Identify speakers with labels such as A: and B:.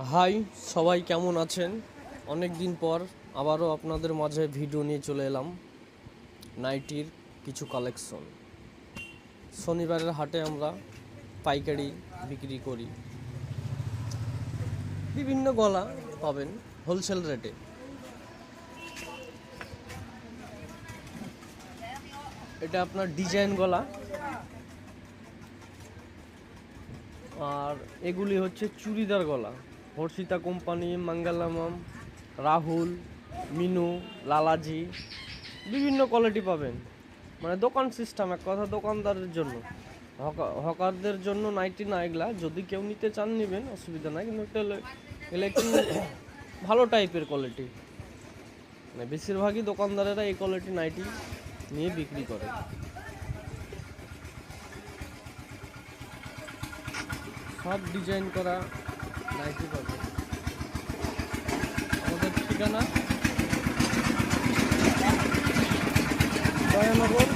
A: High, সবাই কেমন আছেন? অনেক দিন পর আবারও আপনাদের মাঝে ভিডিও নিয়ে চলে এলাম। নাইটির কিছু কালেকশন। শনিবারের হাটে আমরা পাইকারি বিক্রি করি। বিভিন্ন গলা পাবেন হোলসেল রেটে। এটা আপনার ডিজাইন গলা, আর এগুলি হচ্ছে চুড়িদার গলা। হর্ষিতা কোম্পানি, মঙ্গলম, রাহুল, মিনু, লালাজি, বিভিন্ন কোয়ালিটি পাবেন। মানে দোকান সিস্টেম, এক কথা দোকানদারের জন্য। হকারদের জন্য নাইটি না এগুলা, যদি কেউ নিতে চান নেবেন, অসুবিধা নাই। কিন্তু এগুলো একটু ভালো টাইপের কোয়ালিটি, মানে বেশিরভাগই দোকানদারেরা এই কোয়ালিটি নাইটি নিয়ে বিক্রি করে। সব ডিজাইন করা নাইটি পাবে। আমাদের ঠিকানা জয়নগর